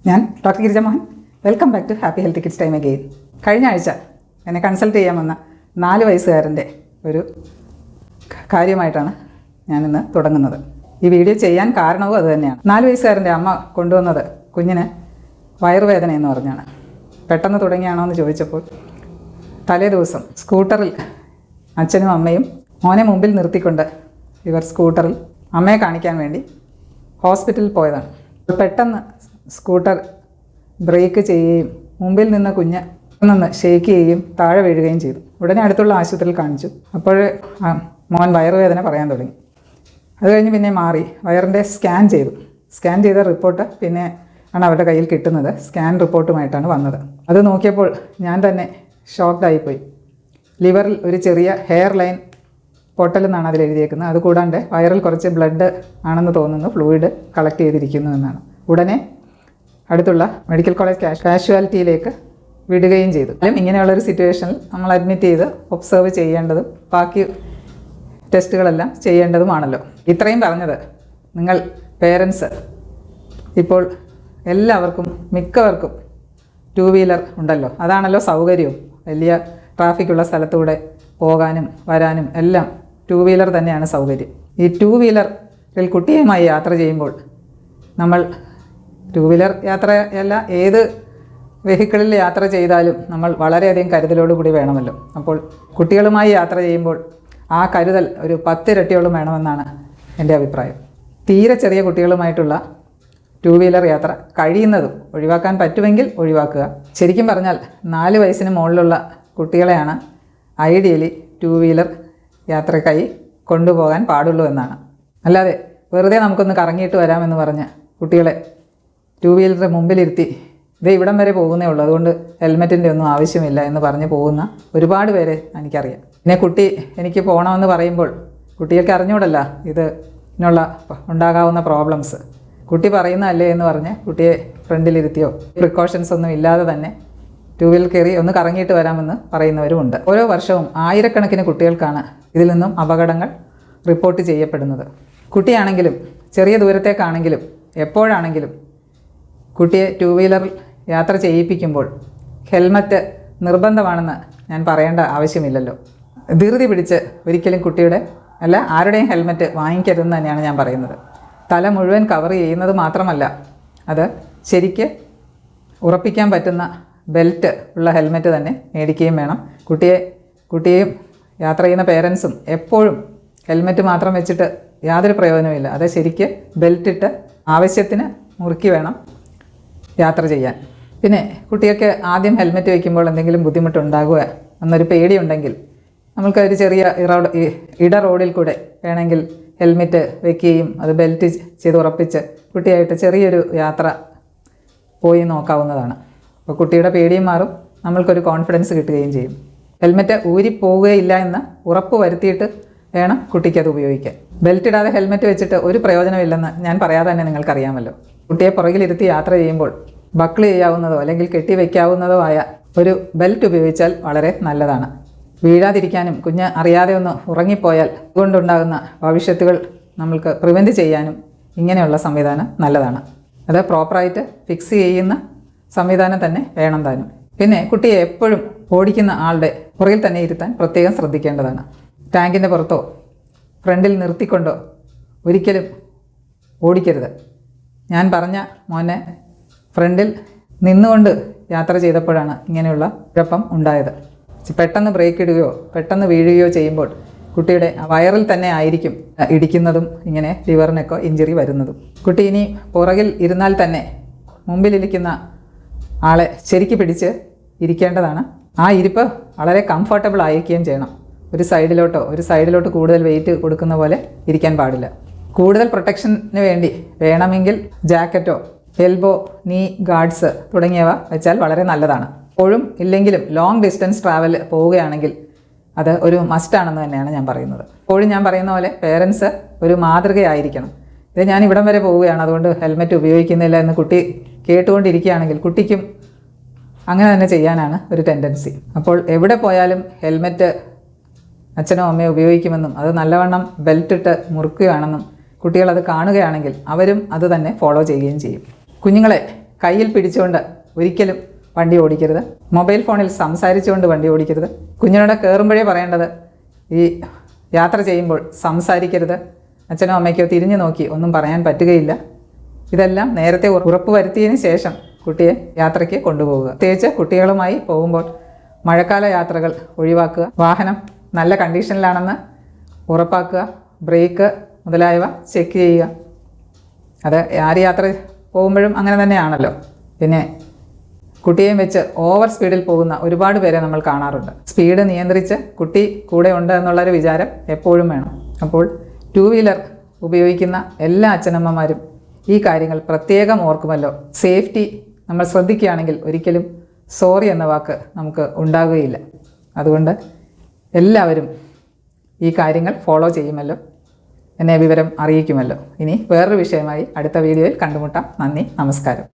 ഞാൻ doctor Girija Mohan. Welcome back to happy health kids time again. കഴിഞ്ഞ ആഴ്ച എന്നെ കൺസൾട്ട് ചെയ്യാൻ വന്ന 4 വയസ്സുകാരൻ്റെ ഒരു കാര്യമായിട്ടാണ് ഞാനിന്ന് തുടങ്ങുന്നത്. ഈ വീഡിയോ ചെയ്യാൻ കാരണവും അതുതന്നെയാണ്. 4 വയസ്സുകാരൻ്റെ അമ്മ കൊണ്ടുവന്നത് കുഞ്ഞിന് വയറുവേദന എന്ന് പറഞ്ഞാണ്. പെട്ടെന്ന് തുടങ്ങിയാണോ എന്ന് ചോദിച്ചപ്പോൾ തലേ ദിവസം സ്കൂട്ടറിൽ അച്ഛനും അമ്മയും മോനെ മുമ്പിൽ നിർത്തിക്കൊണ്ട് ഇവർ സ്കൂട്ടറിൽ അമ്മയെ കാണിക്കാൻ വേണ്ടി ഹോസ്പിറ്റലിൽ പോയതാണ്. പെട്ടെന്ന് സ്കൂട്ടർ ബ്രേക്ക് ചെയ്യുകയും മുമ്പിൽ നിന്ന കുഞ്ഞ് നിന്ന് ഷേക്ക് ചെയ്യുകയും താഴെ വീഴുകയും ചെയ്തു. ഉടനെ അടുത്തുള്ള ആശുപത്രിയിൽ കാണിച്ചു. അപ്പോൾ മോൻ വയറുവേദന പറയാൻ തുടങ്ങി. അത് കഴിഞ്ഞ് പിന്നെ മാറി വയറിൻ്റെ സ്കാൻ ചെയ്തു. സ്കാൻ ചെയ്ത റിപ്പോർട്ട് പിന്നെ ആണ് അവരുടെ കയ്യിൽ കിട്ടുന്നത്. സ്കാൻ റിപ്പോർട്ടുമായിട്ടാണ് വന്നത്. അത് നോക്കിയപ്പോൾ ഞാൻ തന്നെ ഷോക്ക്ഡായിപ്പോയി. ലിവറിൽ ഒരു ചെറിയ ഹെയർ ലൈൻ പൊട്ടൽ എന്നാണ് അതിൽ എഴുതിയേക്കുന്നത്. അതുകൂടാണ്ട് വയറിൽ കുറച്ച് ബ്ലഡ് ആണെന്ന് തോന്നുന്നു, ഫ്ലൂയിഡ് കളക്ട് ചെയ്തിരിക്കുന്നു എന്നാണ്. ഉടനെ അടുത്തുള്ള മെഡിക്കൽ കോളേജ് കാഷ്വാലിറ്റിയിലേക്ക് വിടുകയും ചെയ്തു. ഇങ്ങനെയുള്ളൊരു സിറ്റുവേഷനിൽ നമ്മൾ അഡ്മിറ്റ് ചെയ്ത് ഒബ്സർവ് ചെയ്യേണ്ടതും ബാക്കി ടെസ്റ്റുകളെല്ലാം ചെയ്യേണ്ടതുമാണല്ലോ. ഇത്രയും പറഞ്ഞത് നിങ്ങൾ പേരൻസ് ഇപ്പോൾ എല്ലാവർക്കും മിക്കവർക്കും 2 വീലർ ഉണ്ടല്ലോ. അതാണല്ലോ സൗകര്യവും. വലിയ ട്രാഫിക്കുള്ള സ്ഥലത്തൂടെ പോകാനും വരാനും എല്ലാം 2 വീലർ തന്നെയാണ് സൗകര്യം. ഈ 2 വീലറിൽ കുട്ടിയുമായി യാത്ര ചെയ്യുമ്പോൾ നമ്മൾ 2 വീലർ യാത്രയല്ല, ഏത് വെഹിക്കിളിൽ യാത്ര ചെയ്താലും നമ്മൾ വളരെയധികം കരുതലോടുകൂടി വേണമല്ലോ. അപ്പോൾ കുട്ടികളുമായി യാത്ര ചെയ്യുമ്പോൾ ആ കരുതൽ ഒരു 10 ഇരട്ടിയോളം വേണമെന്നാണ് എൻ്റെ അഭിപ്രായം. തീരെ ചെറിയ കുട്ടികളുമായിട്ടുള്ള 2 വീലർ യാത്ര കഴിയുന്നതും ഒഴിവാക്കാൻ പറ്റുമെങ്കിൽ ഒഴിവാക്കുക. ശരിക്കും പറഞ്ഞാൽ 4 വയസ്സിന് മുകളിലുള്ള കുട്ടികളെയാണ് ഐഡിയലി 2 വീലർ യാത്രക്കായി കൊണ്ടുപോകാൻ പാടുള്ളൂ എന്നാണ്. അല്ലാതെ വെറുതെ നമുക്കൊന്ന് കറങ്ങിയിട്ട് വരാമെന്ന് പറഞ്ഞ് കുട്ടികളെ 2 വീലറിൻ്റെ മുമ്പിലിരുത്തി ഇതേ ഇവിടം വരെ പോകുന്നേ ഉള്ളൂ, അതുകൊണ്ട് ഹെൽമെറ്റിൻ്റെ ഒന്നും ആവശ്യമില്ല എന്ന് പറഞ്ഞ് പോകുന്ന ഒരുപാട് പേരെ എനിക്കറിയാം. പിന്നെ കുട്ടി എനിക്ക് പോകണമെന്ന് പറയുമ്പോൾ കുട്ടികൾക്ക് അറിഞ്ഞൂടല്ല ഇതിനുള്ള ഉണ്ടാകാവുന്ന പ്രോബ്ലംസ്. കുട്ടി പറയുന്നതല്ലേ എന്ന് പറഞ്ഞ് കുട്ടിയെ ഫ്രണ്ടിലിരുത്തിയോ പ്രിക്കോഷൻസ് ഒന്നും ഇല്ലാതെ തന്നെ 2 വീലർ കയറി ഒന്ന് കറങ്ങിയിട്ട് വരാമെന്ന് പറയുന്നവരുമുണ്ട്. ഓരോ വർഷവും ആയിരക്കണക്കിന് കുട്ടികൾക്കാണ് ഇതിൽ നിന്നും അപകടങ്ങൾ റിപ്പോർട്ട് ചെയ്യപ്പെടുന്നത്. കുട്ടിയാണെങ്കിലും ചെറിയ ദൂരത്തേക്കാണെങ്കിലും എപ്പോഴാണെങ്കിലും കുട്ടിയെ 2 വീലറിൽ യാത്ര ചെയ്യിപ്പിക്കുമ്പോൾ ഹെൽമറ്റ് നിർബന്ധമാണെന്ന് ഞാൻ പറയേണ്ട ആവശ്യമില്ലല്ലോ. ധൃതി പിടിച്ച് ഒരിക്കലും കുട്ടിയുടെ അല്ല ആരുടെയും ഹെൽമറ്റ് വാങ്ങിക്കരുതെന്ന് തന്നെയാണ് ഞാൻ പറയുന്നത്. തല മുഴുവൻ കവർ ചെയ്യുന്നത് മാത്രമല്ല, അത് ശരിക്ക് ഉറപ്പിക്കാൻ പറ്റുന്ന ബെൽറ്റ് ഉള്ള ഹെൽമെറ്റ് തന്നെ മേടിക്കുകയും വേണം. കുട്ടിയെയും യാത്ര ചെയ്യുന്ന പേരൻസും എപ്പോഴും ഹെൽമെറ്റ് മാത്രം വെച്ചിട്ട് യാതൊരു പ്രയോജനമില്ല. അത് ശരിക്ക് ബെൽറ്റിട്ട് ആവശ്യത്തിന് മുറുക്കി വേണം യാത്ര ചെയ്യാൻ. പിന്നെ കുട്ടിയൊക്കെ ആദ്യം ഹെൽമെറ്റ് വയ്ക്കുമ്പോൾ എന്തെങ്കിലും ബുദ്ധിമുട്ടുണ്ടാകുക എന്നൊരു പേടിയുണ്ടെങ്കിൽ നമ്മൾക്കൊരു ചെറിയ ഇട റോഡിൽ കൂടെ വേണമെങ്കിൽ ഹെൽമെറ്റ് വയ്ക്കുകയും അത് ബെൽറ്റ് ചെയ്ത് ഉറപ്പിച്ച് കുട്ടിയായിട്ട് ചെറിയൊരു യാത്ര പോയി നോക്കാവുന്നതാണ്. അപ്പോൾ കുട്ടിയുടെ പേടിയും മാറും, നമ്മൾക്കൊരു കോൺഫിഡൻസ് കിട്ടുകയും ചെയ്യും. ഹെൽമെറ്റ് ഊരിപ്പോവുകയില്ല എന്ന് ഉറപ്പ് വരുത്തിയിട്ട് വേണം കുട്ടിക്കത് ഉപയോഗിക്കാൻ. ബെൽറ്റ് ഇടാതെ ഹെൽമെറ്റ് വെച്ചിട്ട് ഒരു പ്രയോജനമില്ലെന്ന് ഞാൻ പറയാതെ തന്നെ നിങ്ങൾക്കറിയാമല്ലോ. കുട്ടിയെ പുറകിലിരുത്തി യാത്ര ചെയ്യുമ്പോൾ ബക്കിൾ ചെയ്യാവുന്നതോ അല്ലെങ്കിൽ കെട്ടി വയ്ക്കാവുന്നതോ ആയ ഒരു ബെൽറ്റ് ഉപയോഗിച്ചാൽ വളരെ നല്ലതാണ്. വീഴാതിരിക്കാനും കുഞ്ഞ് അറിയാതെ ഒന്ന് ഉറങ്ങിപ്പോയാൽ അതുകൊണ്ടുണ്ടാകുന്ന ഭവിഷ്യത്തുകൾ നമ്മൾക്ക് പ്രിവെൻറ്റ് ചെയ്യാനും ഇങ്ങനെയുള്ള സംവിധാനം നല്ലതാണ്. അത് പ്രോപ്പറായിട്ട് ഫിക്സ് ചെയ്യുന്ന സംവിധാനം തന്നെ വേണം താനും. പിന്നെ കുട്ടിയെ എപ്പോഴും ഓടിക്കുന്ന ആളുടെ പുറകിൽ തന്നെ ഇരുത്താൻ പ്രത്യേകം ശ്രദ്ധിക്കേണ്ടതാണ്. ടാങ്കിൻ്റെ പുറത്തോ ഫ്രണ്ടിൽ നിർത്തിക്കൊണ്ടോ ഒരിക്കലും ഓടിക്കരുത്. ഞാൻ പറഞ്ഞ മോനെ ഫ്രണ്ടിൽ നിന്നുകൊണ്ട് യാത്ര ചെയ്തപ്പോഴാണ് ഇങ്ങനെയുള്ള കുഴപ്പം ഉണ്ടായത്. പെട്ടെന്ന് ബ്രേക്ക് ഇടുകയോ പെട്ടെന്ന് വീഴുകയോ ചെയ്യുമ്പോൾ കുട്ടിയുടെ വയറിൽ തന്നെ ആയിരിക്കും ഇടിക്കുന്നതും ഇങ്ങനെ ലിവറിനൊക്കെ ഇഞ്ചുറി വരുന്നതും. കുട്ടി ഇനി പുറകിൽ ഇരുന്നാൽ തന്നെ മുമ്പിലിരിക്കുന്ന ആളെ ശരിക്ക് പിടിച്ച് ഇരിക്കേണ്ടതാണ്. ആ ഇരിപ്പ് വളരെ കംഫർട്ടബിൾ ആയിരിക്കുകയും ചെയ്യണം. ഒരു സൈഡിലോട്ട് കൂടുതൽ വെയിറ്റ് കൊടുക്കുന്ന പോലെ ഇരിക്കാൻ പാടില്ല. കൂടുതൽ പ്രൊട്ടക്ഷന് വേണ്ടി വേണമെങ്കിൽ ജാക്കറ്റോ എൽബോ നീ ഗാർഡ്സ് തുടങ്ങിയവ വെച്ചാൽ വളരെ നല്ലതാണ്. എപ്പോഴും ഇല്ലെങ്കിലും ലോങ് ഡിസ്റ്റൻസ് ട്രാവൽ പോവുകയാണെങ്കിൽ അത് ഒരു മസ്റ്റാണെന്ന് തന്നെയാണ് ഞാൻ പറയുന്നത്. എപ്പോഴും ഞാൻ പറയുന്ന പോലെ പേരൻസ് ഒരു മാതൃകയായിരിക്കണം. ഇത് ഞാൻ ഇവിടം വരെ പോവുകയാണ് അതുകൊണ്ട് ഹെൽമെറ്റ് ഉപയോഗിക്കുന്നില്ല എന്ന് കുട്ടി കേട്ടുകൊണ്ടിരിക്കുകയാണെങ്കിൽ കുട്ടിക്കും അങ്ങനെ തന്നെ ചെയ്യാനാണ് ഒരു ടെൻഡൻസി. അപ്പോൾ എവിടെ പോയാലും ഹെൽമെറ്റ് അച്ഛനോ അമ്മയോ ഉപയോഗിക്കുമെന്നും അത് നല്ലവണ്ണം ബെൽറ്റ് ഇട്ട് മുറുക്കുകയാണെന്നും കുട്ടികളത് കാണുകയാണെങ്കിൽ അവരും അത് തന്നെ ഫോളോ ചെയ്യുകയും ചെയ്യും. കുഞ്ഞുങ്ങളെ കയ്യിൽ പിടിച്ചുകൊണ്ട് ഒരിക്കലും വണ്ടി ഓടിക്കരുത്. മൊബൈൽ ഫോണിൽ സംസാരിച്ചുകൊണ്ട് വണ്ടി ഓടിക്കരുത്. കുഞ്ഞിനോട് കയറുമ്പോഴേ പറയേണ്ടത് ഈ യാത്ര ചെയ്യുമ്പോൾ സംസാരിക്കരുത്, അച്ഛനോ അമ്മയ്ക്കോ തിരിഞ്ഞു നോക്കി ഒന്നും പറയാൻ പറ്റുകയില്ല. ഇതെല്ലാം നേരത്തെ ഉറപ്പ് വരുത്തിയതിന് ശേഷം കുട്ടിയെ യാത്രയ്ക്ക് കൊണ്ടുപോവുക. പ്രത്യേകിച്ച് കുട്ടികളുമായി പോകുമ്പോൾ മഴക്കാല യാത്രകൾ ഒഴിവാക്കുക. വാഹനം നല്ല കണ്ടീഷനിലാണെന്ന് ഉറപ്പാക്കുക. ബ്രേക്ക് മുതലായവ ചെക്ക് ചെയ്യുക. അത് ആര് യാത്ര പോകുമ്പോഴും അങ്ങനെ തന്നെയാണല്ലോ. പിന്നെ കുട്ടിയെയും വെച്ച് ഓവർ സ്പീഡിൽ പോകുന്ന ഒരുപാട് പേരെ നമ്മൾ കാണാറുണ്ട്. സ്പീഡ് നിയന്ത്രിച്ച് കുട്ടി കൂടെ ഉണ്ട് എന്നുള്ളൊരു വിചാരം എപ്പോഴും വേണം. അപ്പോൾ 2 വീലർ ഉപയോഗിക്കുന്ന എല്ലാ അച്ഛനമ്മമാരും ഈ കാര്യങ്ങൾ പ്രത്യേകം ഓർക്കുമല്ലോ. സേഫ്റ്റി നമ്മൾ ശ്രദ്ധിക്കുകയാണെങ്കിൽ ഒരിക്കലും സോറി എന്ന വാക്ക് നമുക്ക് ഉണ്ടാകുകയില്ല. അതുകൊണ്ട് എല്ലാവരും ഈ കാര്യങ്ങൾ ഫോളോ ചെയ്യുമല്ലോ, എന്നെ വിവരം അറിയിക്കുമല്ലോ. ഇനി വേറൊരു വിഷയമായി അടുത്ത വീഡിയോയിൽ കണ്ടുമുട്ടാം. നന്ദി, നമസ്കാരം.